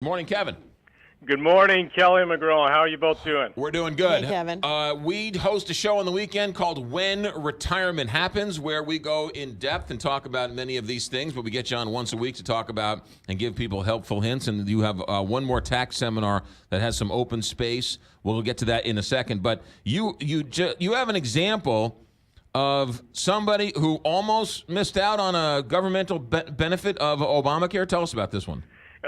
Morning, Kevin. Good morning, Kelly and McGraw. How are you both doing? We're doing good. Hey, Kevin. We host a show on the weekend called When Retirement Happens, where we go in depth and talk about many of these things, but we get you on once a week to talk about and give people helpful hints. And you have one more tax seminar that has some open space. We'll get to that in a second. But you have an example of somebody who almost missed out on a governmental benefit of Obamacare. Tell us about this one.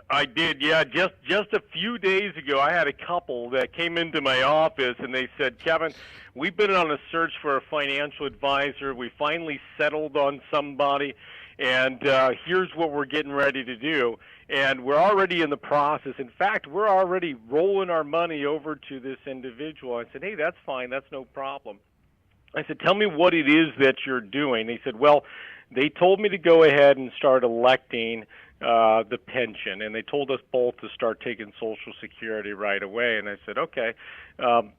I did, yeah. Just a few days ago, I had a couple that came into my office, and they said, Kevin, we've been on a search for a financial advisor. We finally settled on somebody, and here's what we're getting ready to do. And we're already in the process. In fact, we're already rolling our money over to this individual. I said, hey, that's fine. That's no problem. I said, tell me what it is that you're doing. He said, well, they told me to go ahead and start electing the pension, and they told us both to start taking Social Security right away. And I said, okay,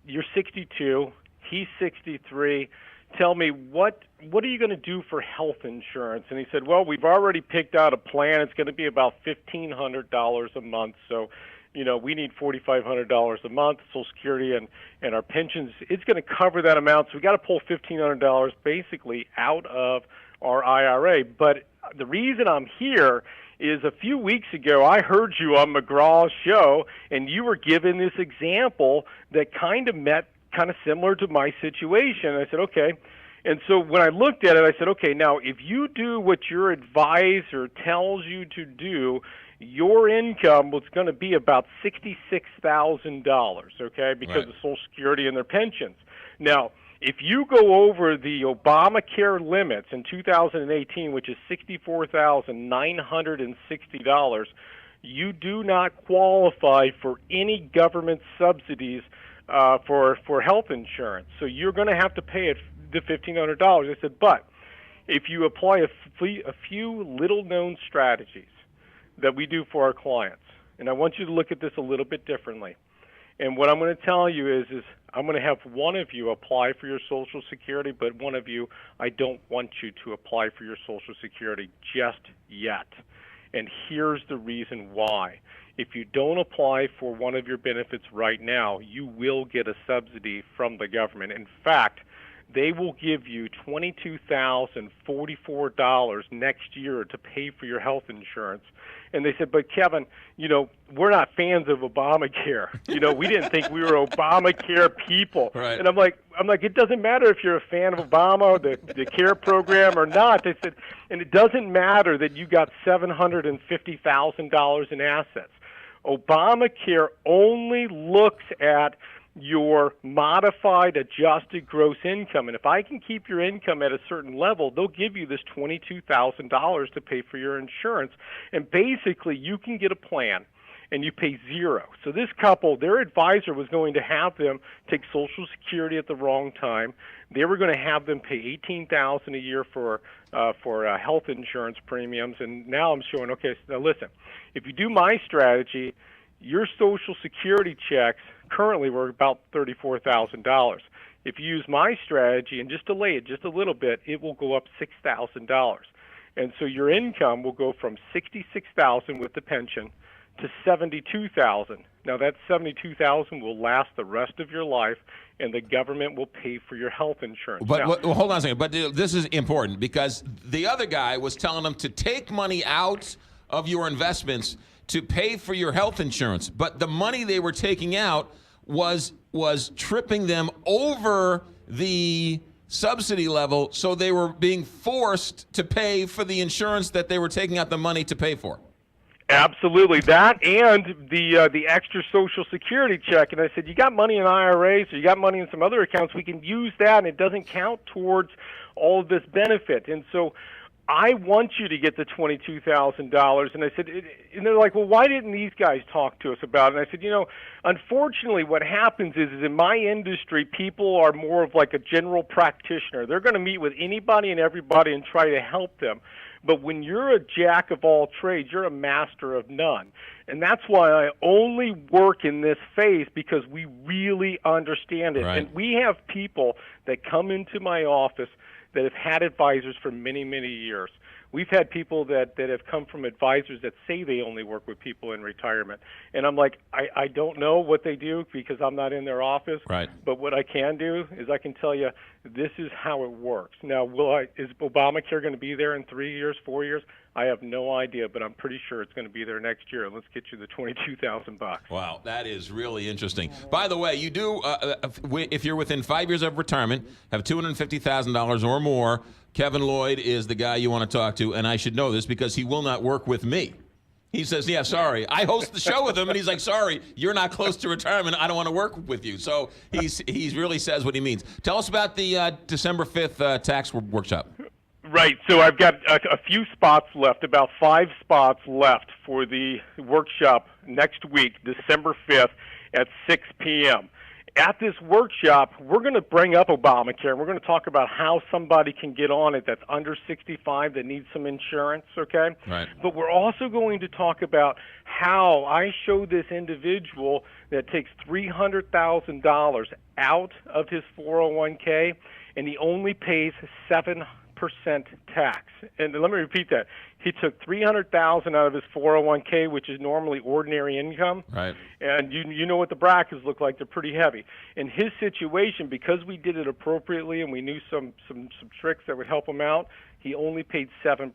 you're 62, he's 63. Tell me, what are you going to do for health insurance? And he said, well, we've already picked out a plan. It's going to be about $1,500 a month. So, you know, we need $4,500 a month, Social Security and our pensions. It's going to cover that amount. So we got to pull $1,500 basically out of our IRA. But the reason I'm here is a few weeks ago I heard you on McGraw Show, and you were given this example that kind of similar to my situation. I said, okay. And so when I looked at it, I said, okay, now if you do what your advisor tells you to do, your income was going to be about $66,000, okay, because Right. of Social Security and their pensions. Now, if you go over the Obamacare limits in 2018, which is $64,960, you do not qualify for any government subsidies for health insurance. So you're going to have to pay the $1,500. I said, but if you apply a few little-known strategies that we do for our clients, and I want you to look at this a little bit differently. And what I'm going to tell you is I'm going to have one of you apply for your Social Security, but one of you, I don't want you to apply for your Social Security just yet. And here's the reason why. If you don't apply for one of your benefits right now, you will get a subsidy from the government. In fact, they will give you $22,044 next year to pay for your health insurance. And they said, but Kevin, you know, we're not fans of Obamacare. You know, we didn't think we were Obamacare people. Right. And I'm like, it doesn't matter if you're a fan of Obama, the care program or not. They said, and it doesn't matter that you got $750,000 in assets. Obamacare only looks at your modified adjusted gross income. And if I can keep your income at a certain level, they'll give you this $22,000 to pay for your insurance. And basically, you can get a plan and you pay zero. So this couple, their advisor was going to have them take Social Security at the wrong time. They were going to have them pay $18,000 a year for health insurance premiums. And now I'm showing, okay, so now listen, if you do my strategy, your Social Security checks currently were about $34,000. If you use my strategy and just delay it just a little bit, it will go up $6,000. And so your income will go from $66,000 with the pension to $72,000. Now that $72,000 will last the rest of your life, and the government will pay for your health insurance. But now, well, hold on a second. But this is important because the other guy was telling them to take money out of your investments to pay for your health insurance. But the money they were taking out was tripping them over the subsidy level, so they were being forced to pay for the insurance that they were taking out the money to pay for. Absolutely, that and the extra Social Security check. And I said, you got money in IRAs, or you got money in some other accounts, we can use that, and it doesn't count towards all of this benefit. And so I want you to get the $22,000. And I said, and they're like, well, why didn't these guys talk to us about it? And I said, you know, unfortunately what happens is in my industry, people are more of like a general practitioner. They're going to meet with anybody and everybody and try to help them. But when you're a jack of all trades, you're a master of none. And that's why I only work in this phase, because we really understand it. Right. And we have people that come into my office that have had advisors for many, many years. we've had people that have come from advisors that say they only work with people in retirement. And I'm like, I don't know what they do because I'm not in their office. Right. But what I can do is I can tell you this is how it works. Now, is Obamacare going to be there in 3 years, 4 years? I have no idea, but I'm pretty sure it's going to be there next year. Let's get you the $22,000. Wow, that is really interesting. By the way, you do, if you're within 5 years of retirement, have $250,000 or more, Kevin Lloyd is the guy you want to talk to, and I should know this because he will not work with me. He says, yeah, sorry. I host the show with him, and he's like, sorry, you're not close to retirement. I don't want to work with you. So he really says what he means. Tell us about the December 5th tax workshop. Right. So I've got a few spots left, about 5 spots left for the workshop next week, December 5th at 6 p.m. At this workshop, we're going to bring up Obamacare. We're going to talk about how somebody can get on it that's under 65 that needs some insurance, okay? Right. But we're also going to talk about how I show this individual that takes $300,000 out of his 401k, and he only pays 7% tax. And let me repeat that. He took $300,000 out of his 401k, which is normally ordinary income. Right. And you know what the brackets look like. They're pretty heavy. In his situation, because we did it appropriately and we knew some tricks that would help him out, he only paid 7%.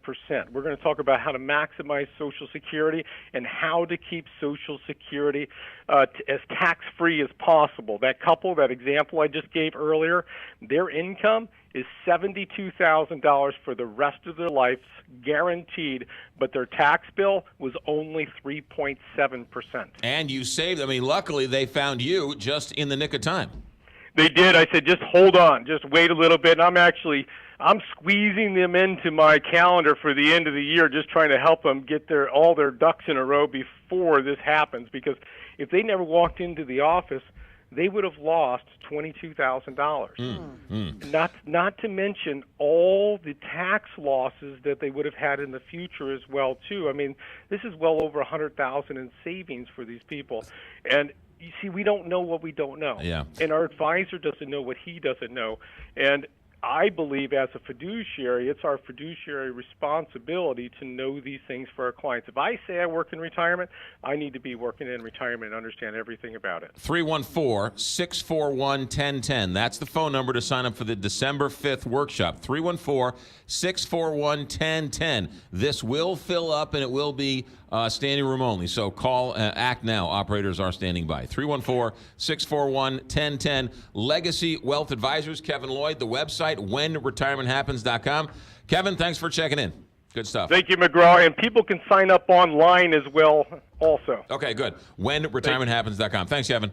We're going to talk about how to maximize Social Security and how to keep Social Security as tax-free as possible. That couple, that example I just gave earlier, their income is $72,000 for the rest of their lives, guaranteed, but their tax bill was only 3.7%. And you saved, I mean, luckily they found you just in the nick of time. They did. I said, just hold on, just wait a little bit. And I'm squeezing them into my calendar for the end of the year, just trying to help them get all their ducks in a row before this happens. Because if they never walked into the office, they would have lost $22,000. Not to mention all the tax losses that they would have had in the future as well too. I mean, this is well over $100,000 in savings for these people. And you see, we don't know what we don't know. Yeah. And our advisor doesn't know what he doesn't know. And I believe as a fiduciary, it's our fiduciary responsibility to know these things for our clients. If I say I work in retirement, I need to be working in retirement and understand everything about it. 314-641-1010. That's the phone number to sign up for the December 5th workshop. 314-641-1010. This will fill up, and it will be standing room only. So call, act now. Operators are standing by. 314-641-1010. Legacy Wealth Advisors, Kevin Lloyd. The website, whenretirementhappens.com. Kevin, thanks for checking in. Good stuff. Thank you, McGraw. And people can sign up online as well also. Okay, good. Whenretirementhappens.com. Thanks, Kevin.